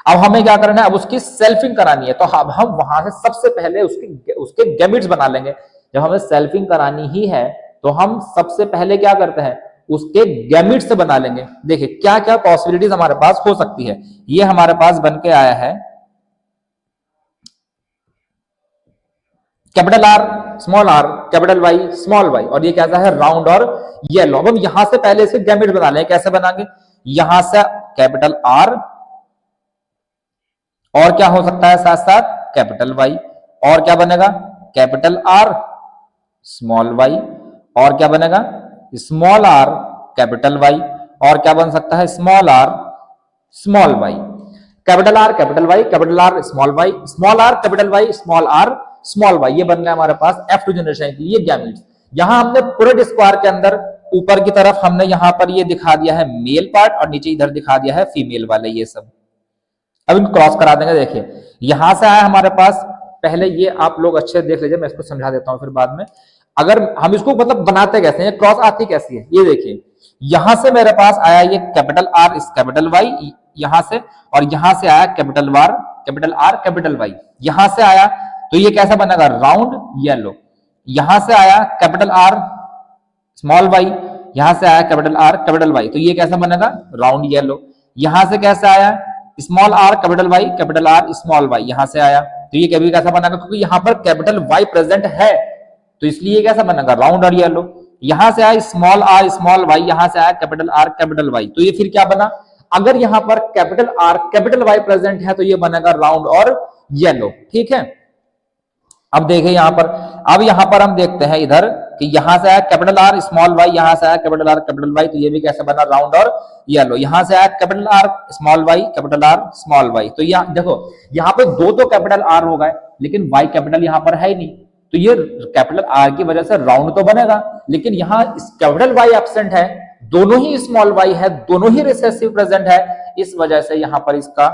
अब हमें क्या करना है, अब उसकी सेल्फिंग करानी है, तो अब हम वहां से सबसे पहले उसके गैमेट्स बना लेंगे। जब हमें सेल्फिंग करानी ही है तो हम सबसे पहले क्या करते हैं, उसके गैमेट्स से बना लेंगे। देखिए क्या क्या पॉसिबिलिटीज हमारे पास हो सकती है। ये हमारे पास बन के आया है capital R capital Y small y, और ये कैसा है, राउंड और येलो। अब हम यहां से पहले इसके गैमेट बना लेंगे। कैसे बनाएंगे, यहां से कैपिटल आर और क्या हो सकता है साथ साथ कैपिटल वाई, और क्या बनेगा, कैपिटल आर स्मॉल वाई, और क्या बनेगा, स्मॉल आर कैपिटल वाई, और क्या बन सकता है, small are small Y. Capital R capital Y, capital R small y, small r capital Y, small are small y. ये बन गया हमारे पास F2 जनरेशन के लिए गैमेट्स। यहां हमने पूरे स्क्वायर के अंदर ऊपर की तरफ हमने यहां पर ये दिखा दिया है मेल पार्ट और नीचे इधर दिखा दिया है फीमेल वाले, ये सब। अब इनको क्रॉस करा देंगे। देखिए यहां से आया हमारे पास, पहले ये आप लोग अच्छे देख लीजिए, मैं इसको समझा देता हूं फिर बाद में। अगर हम इसको मतलब बनाते कैसे हैं, क्रॉस आती कैसी है, ये देखिए यहां से मेरे पास आया ये कैपिटल आर इस कैपिटल वाई यहां से, और यहां से आया कैपिटल आर कैपिटल वाई, यहां से आया तो ये कैसा बनेगा, राउंड येलो। यहां से आया कैपिटल आर स्मॉल वाई, यहां से आया कैपिटल आर कैपिटल वाई, तो ये कैसा बनेगा, राउंड येलो। यहां से कैसे आया, small r capital R small y, यहां से आया तो ये कभी कैसा बनेगा, क्योंकि यहां पर कैपिटल वाई प्रेजेंट है तो इसलिए कैसा बनेगा, राउंड और येलो। यहां से आया स्मॉल आर स्मॉल वाई, यहां से आया कैपिटल आर कैपिटल वाई, तो ये फिर क्या बना, अगर यहां पर capital R capital Y present है तो ये बनेगा राउंड और येलो, ठीक है। अब देखिए यहां पर, अब यहां पर हम देखते हैं इधर कि यहां से आया कैपिटल आर स्मॉल वाई, यहां से आया कैपिटल आर कैपिटल वाई, तो ये भी कैसे बना, राउंड और येलो। यहां से आया capital R small Y capital R small Y, तो यहां देखो यहां पे दो तो कैपिटल आर हो गए लेकिन वाई कैपिटल यहां पर है ही नहीं, तो ये कैपिटल आर की वजह से राउंड तो बनेगा, लेकिन यहां कैपिटल वाई एब्सेंट है दोनों ही स्मॉल y है, दोनों ही रिसेसिव प्रेजेंट है, इस वजह से यहां पर इसका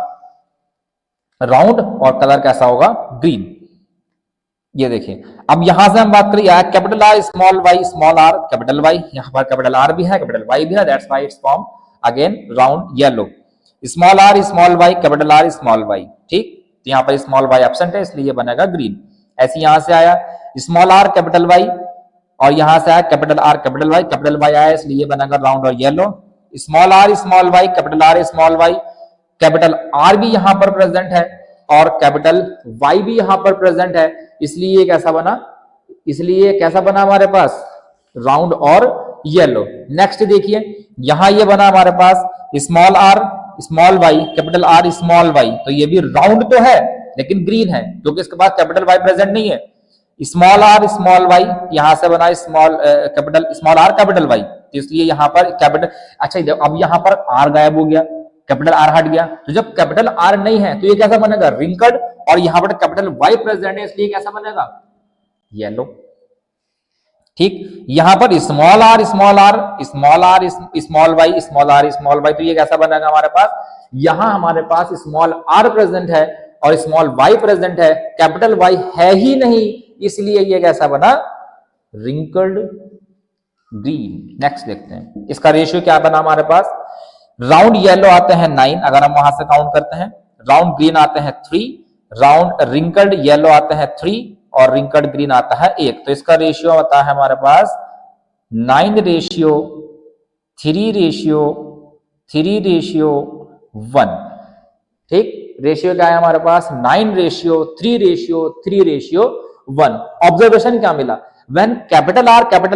राउंड और कलर कैसा होगा, ग्रीन। ये देखिए, अब यहां से हम बात करें capital R small y small r capital Y, यहां पर कैपिटल आर भी है कैपिटल वाई भी है, that's why it's form again round yellow. Small are small Y capital R small y, ठीक, तो यहां पर स्मॉल वाई एब्सेंट है इसलिए बनेगा ग्रीन। ऐसे यहां से आया स्मॉल आर कैपिटल वाई और यहां से आया कैपिटल आर कैपिटल वाई आया इसलिए बनेगा राउंड और yellow. Small are small Y capital R small Y, capital R भी यहां पर प्रेजेंट है और कैपिटल वाई भी यहां पर प्रेजेंट है, इसलिए कैसा बना, इसलिए कैसा बना हमारे पास, राउंड और येलो। नेक्स्ट देखिए, यहां ये बना हमारे पास small are small Y capital R small Y, तो ये भी राउंड तो है लेकिन ग्रीन है क्योंकि इसके पास कैपिटल वाई प्रेजेंट नहीं है। स्मॉल आर स्मॉल वाई, यहां से बना small capital small r capital Y, तो इसलिए यहां पर कैपिटल, अच्छा अब यहां पर आर गायब हो गया, कैपिटल आर हट गया, तो जब कैपिटल आर नहीं है तो ये कैसा बनेगा, रिंकल्ड, और यहां पर कैपिटल वाई प्रेजेंट है इसलिए कैसा बनेगा, येलो। ठीक, यहां पर small are small are small are small y small are small Y, तो ये कैसा बनेगा हमारे पास, यहां हमारे पास स्मॉल आर प्रेजेंट है और स्मॉल वाई प्रेजेंट है, कैपिटल वाई है ही नहीं, इसलिए ये कैसा बना, रिंकल्ड ग्रीन। नेक्स्ट देखते हैं, इसका रेशियो क्या बना हमारे पास, राउंड येलो आते हैं 9 अगर हम वहां से काउंट करते हैं, राउंड ग्रीन आते हैं 3, राउंड रिंकल्ड येलो आते हैं 3 और रिंकल्ड ग्रीन आता है 1, तो इसका रेशियो आता है हमारे पास 9 रेशियो 3 रेशियो 3 रेशियो 1। ठीक, रेशियो क्या है हमारे पास, 9 रेशियो 3 रेशियो 3 रेशियो 1। ऑब्जर्वेशन क्या मिला, when capital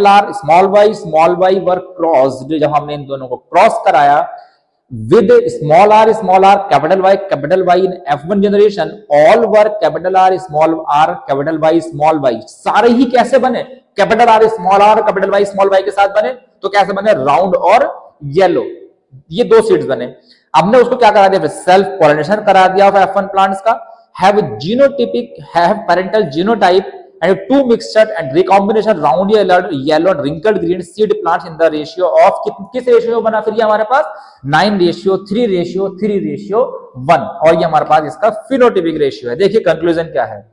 R small why were crossed, जब हमने इन दोनों को क्रॉस कराया with small r capital Y in F1 generation, all were capital R capital Y small y, सारे ही कैसे बने, capital R capital Y small y के साथ बने, तो कैसे बने, राउंड और येलो, ये दो सीड्स बने। हमने उसको क्या करा दिया, सेल्फ पॉलिनेशन करा दिया F1 प्लांट्स का, have genotypic have parental genotype and two mixture and recombination round yellow and wrinkled green seed plants in the ratio of किस रेशियो बना, फिर ये हमारे पास 9 रेशियो 3 रेशियो 3 रेशियो 1, और ये हमारे पास इसका फिनोटिपिक रेशियो है। देखिए कंक्लूजन क्या है,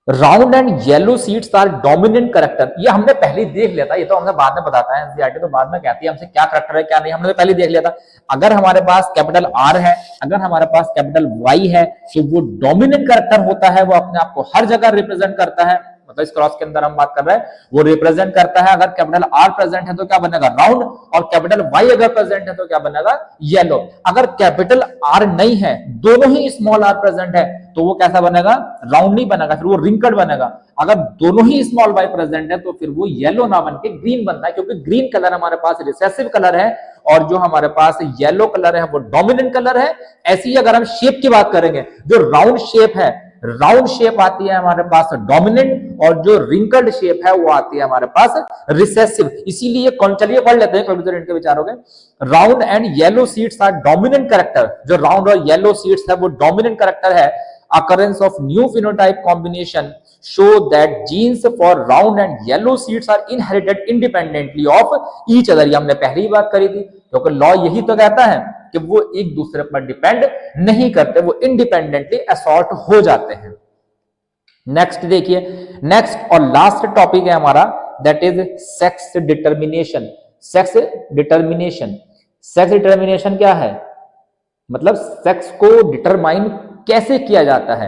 round and yellow seeds are dominant character, ये हमने पहले देख लिया था, ये तो हमने बाद में बताता है, एनसीईआरटी तो बाद में कहती है हमसे क्या कैरेक्टर है क्या नहीं, हमने तो पहले देख लिया था। अगर हमारे पास कैपिटल आर है, अगर हमारे पास कैपिटल वाई है, तो वो डोमिनेंट कैरेक्टर होता है, वो अपने आप को हर जगह रिप्रेजेंट करता है, मतलब इस क्रॉस के अंदर हम बात कर रहे हैं, वो रिप्रेजेंट करता है। अगर कैपिटल आर प्रेजेंट है तो क्या बनेगा, राउंड, और कैपिटल वाई अगर प्रेजेंट है तो क्या बनेगा, येलो। अगर कैपिटल आर नहीं है, दोनों ही स्मॉल आर प्रेजेंट है, तो वो कैसा बनेगा, राउंड नहीं बनेगा, फिर वो रिंकल्ड बनेगा। अगर दोनों ही स्मॉल वाई प्रेजेंट है तो फिर वो येलो ना बन के ग्रीन बनता है, क्योंकि ग्रीन कलर हमारे पास रिसेसिव कलर है और जो हमारे पास येलो कलर है वो डोमिनेंट कलर है। ऐसी ही अगर हम शेप की बात करेंगे, जो राउंड शेप है, राउंड शेप आती है हमारे पास डोमिनेंट, और जो रिंकल्ड शेप है वो आती है हमारे पास रिसेसिव। इसीलिए चलिए पढ़ लेते हैं कंप्यूटर इनके विचारों के। Round and yellow seeds are dominant character, जो राउंड और येलो सीड्स है वो डोमिनेंट कैरेक्टर है। occurrence of new phenotype combination show that genes for round and yellow seeds are inherited independently of each other। ये हमने पहले ही बात करी थी, क्योंकि लॉ यही तो कहता है कि वो एक दूसरे पर डिपेंड नहीं करते, वो इंडिपेंडेंटली असॉर्ट हो जाते हैं। नेक्स्ट देखिए, नेक्स्ट और लास्ट टॉपिक है हमारा, that is sex determination. Sex determination, sex determination क्या है, मतलब सेक्स को डिटरमाइन कैसे किया जाता है,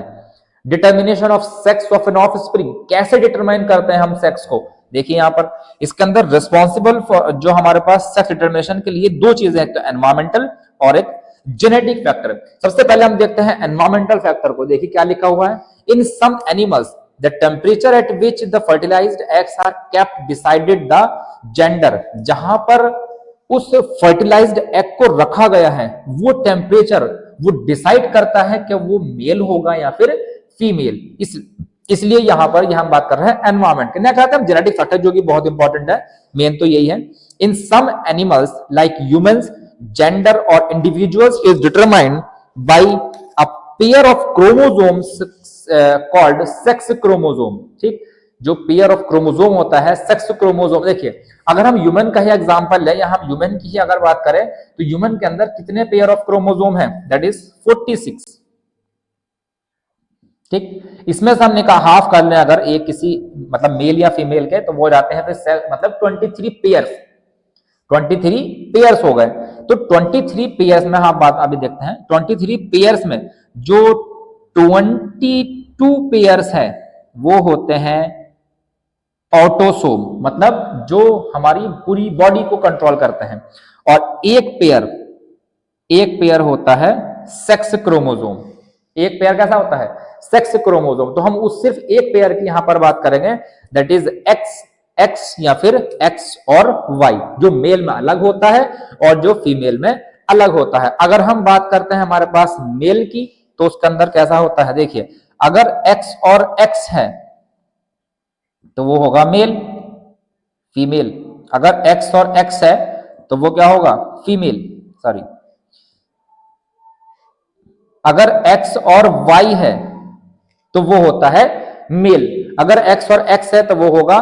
determination of sex of an offspring, कैसे डिटरमाइन करते हैं हम सेक्स को। देखिए यहां पर इसके अंदर रिस्पॉन्सिबल फॉर जो हमारे पास सेक्स डिटर्मिनेशन के लिए दो चीजें हैं, तो एनवायरमेंटल और एक जेनेटिक फैक्टर। सबसे पहले हम देखते हैं एनवायरमेंटल फैक्टर को। देखिए क्या लिखा हुआ है, in some animals the temperature at which the fertilised eggs are kept decided the gender, जहां पर उस फर्टिलाइज्ड एग को रखा गया है वो टेम्परेचर वो डिसाइड करता है कि वो मेल होगा या फिर फीमेल। इसलिए यहां पर हम बात कर रहे हैं एनवायरमेंट के। नेक्स्ट आते हैं जेनेटिक फैक्टर, जो कि बहुत इंपॉर्टेंट है, मेन तो यही है। In some animals like humans gender और individuals is determined by a pair of chromosomes called sex chromosome. ठीक, जो पेयर ऑफ क्रोमोसोम होता है, सेक्स क्रोमोसोम। देखिए अगर हम ह्यूमन का ही एग्जांपल लें या हम ह्यूमन की ही अगर बात करें तो ह्यूमन के अंदर कितने पेयर ऑफ क्रोमोसोम हैं? That is 46। ठीक, इसमें से हमने कहा हाफ कर लें अगर एक किसी मतलब मेल या फीमेल के, तो वो हो जाते हैं फिर मतलब 23 पेयर्स, 23 पेयर्स हो गए। तो 23 पेयर्स में हम बात अभी देखते हैं, 23 पेयर्स में जो 22 पेयर्स है वो होते हैं ऑटोसोम, मतलब जो हमारी पूरी बॉडी को कंट्रोल करते हैं, और एक पेयर होता है सेक्स क्रोमोसोम। एक पेयर कैसा होता है? Sex chromosome. तो हम उस सिर्फ एक पेयर की यहां पर बात करेंगे, दैट इज एक्स या फिर एक्स और वाई, जो मेल में अलग होता है और जो फीमेल में अलग होता है। अगर हम बात करते हैं हमारे पास मेल की, तो उसके अंदर कैसा होता है? देखिए अगर एक्स और एक्स है तो वो होगा मेल। फीमेल, अगर एक्स और एक्स है तो वो क्या होगा? फीमेल। सॉरी, अगर एक्स और वाई है तो वो होता है मेल। अगर एक्स और एक्स है तो वो होगा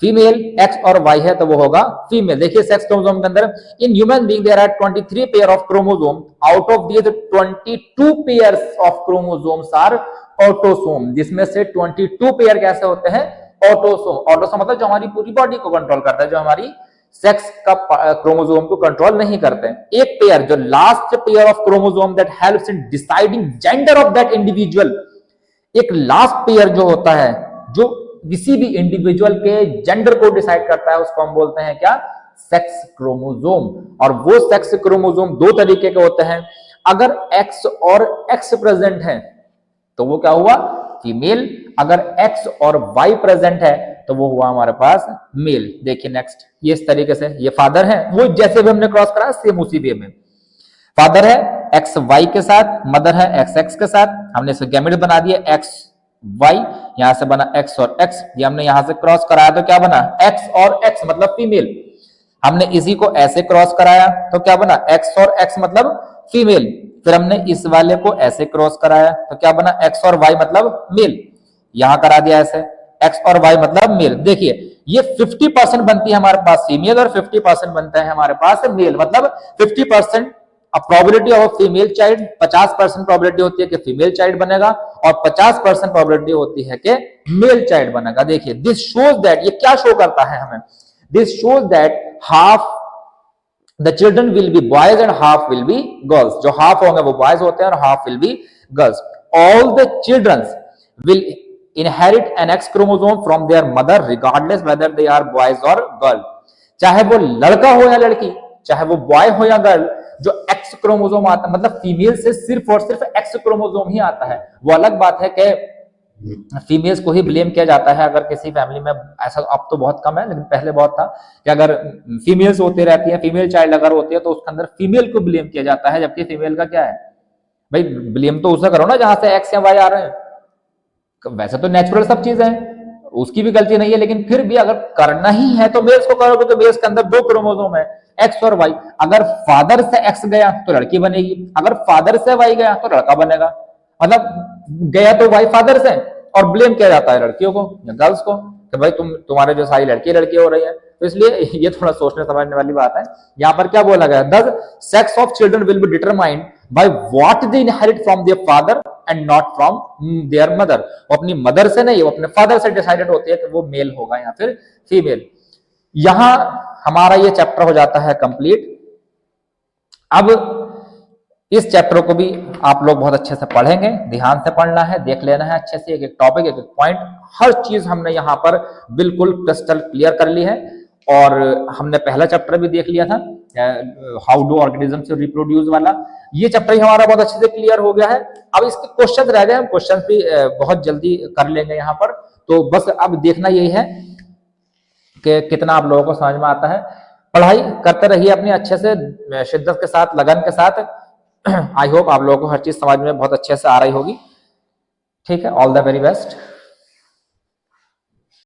फीमेल, एक्स और वाई है तो वो होगा फीमेल। देखिए सेक्स क्रोमोसोम के अंदर in human being there are 23 pair of chromosome, out of these 22 pairs of chromosomes are autosome, जिसमें से 22 पेयर कैसे होते हैं? ऑटोसोम। ऑटोसोम मतलब जो हमारी पूरी बॉडी को कंट्रोल करता है, जो हमारी सेक्स का क्रोमोसोम को कंट्रोल नहीं करते हैं। एक पेयर, जो last pair of chromosome that helps in deciding gender of that individual, एक लास्ट पेयर जो होता है जो किसी भी इंडिविजुअल के जेंडर को डिसाइड करता है, उसको हम बोलते हैं क्या? Sex chromosome. और वो सेक्स क्रोमोसोम दो तरीके के होते हैं। अगर एक्स और एक्स प्रेजेंट है तो वो क्या हुआ? फीमेल। अगर एक्स और वाई प्रेजेंट है तो वो हुआ हमारे पास मेल। देखिए नेक्स्ट, ये इस तरीके से, ये फादर है, वो जैसे भी हमने क्रॉस करा सेम उसी वे में। फादर है एक्स वाई के साथ, मदर है एक्स एक्स के साथ, हमने इसे गैमेट बना दिया एक्स वाई, यहां से बना एक्स और एक्स, ये हमने यहां से क्रॉस कराया तो क्या बना? एक्स और एक्स मतलब फीमेल। हमने इसी को ऐसे क्रॉस कराया तो क्या बना? एक्स और एक्स मतलब फीमेल। फिर हमने इस वाले को ऐसे क्रॉस कराया तो क्या बना? एक्स और वाई मतलब मेल। यहां करा दिया ऐसे, एक्स और वाई मतलब मेल। देखिए ये 50% बनती है हमारे पास फीमेल और 50% बनता है हमारे पास मेल। मतलब 50% probability of female child, 50% probability होती है कि फीमेल चाइल्ड बनेगा और 50% प्रोबेबिलिटी होती है कि मेल चाइल्ड बनेगा। देखिए दिस शोज दैट, ये क्या शो करता है हमें? This shows that half the children will be boys and half will be girls. जो हाफ होंगे वो बॉयज होते हैं और half will be girls. All the children will inherit an X chromosome from their mother regardless whether they are boys or girl। चाहे वो लड़का हो या लड़की, चाहे वो बॉय हो या गर्ल, जो एक्स क्रोमोसोम आता, मतलब फीमेल से सिर्फ और सिर्फ एक्स क्रोमोसोम ही आता है। वो अलग बात है कि फीमेल्स को ही ब्लेम किया जाता है अगर किसी फैमिली में, ऐसा अब तो बहुत कम है लेकिन पहले बहुत था कि अगर फीमेल्स होती रहती है, फीमेल चाइल्ड अगर होती है तो उसके अंदर फीमेल को ब्लेम किया जाता है, जबकि फीमेल का क्या है भाई? ब्लेम तो उसे करो ना जहां से एक्स या वाई आ रहे हैं। वैसे तो नेचुरल सब चीज है, उसकी भी गलती नहीं है, लेकिन फिर भी अगर करना ही है तो मेल्स को करोगे। तो मेल्स के अंदर दो क्रोमोसोम है, एक्स और वाई। अगर फादर से एक्स गया तो लड़की बनेगी, अगर फादर से वाई गया तो लड़का बनेगा। मतलब गया तो वाई फादर से, और ब्लेम किया जाता है लड़कियों को या गर्ल्स को कि भाई तुम्हारे जो सारी लड़की हो रही है। तो इसलिए ये थोड़ा सोचने समझने वाली बात है। यहाँ पर क्या बोला गया? The sex of children will be determined by what they inherit from their father and not from there mother. वो अपनी मदर से नहीं, वो अपने फादर से डिसाइडेड होती है कि वो मेल होगा या फिर फीमेल। यहां हमारा ये चैप्टर हो जाता है कंप्लीट। अब इस चैप्टर को भी आप लोग बहुत अच्छे से पढ़ेंगे, ध्यान से पढ़ना है, देख लेना है अच्छे से, एक एक टॉपिक, एक एक पॉइंट, हर चीज हमने यहाँ पर बिल्कुल क्रिस्टल क्लियर कर ली है। और हमने पहला चैप्टर भी देख लिया था, हाउ डू ऑर्गेनिज्म से रिप्रोड्यूस वाला। ये चैप्टर ही हमारा बहुत अच्छे से क्लियर हो गया है। अब इसके क्वेश्चन रह गए, हम क्वेश्चन भी बहुत जल्दी कर लेंगे यहाँ पर। तो बस अब देखना यही है कि कितना आप लोगों को समझ में आता है। पढ़ाई करते रहिए अपनी अच्छे से, शिद्दत के साथ, लगन के साथ। आई होप आप लोगों को हर चीज समझ में बहुत अच्छे से आ रही होगी। ठीक है, ऑल द वेरी बेस्ट।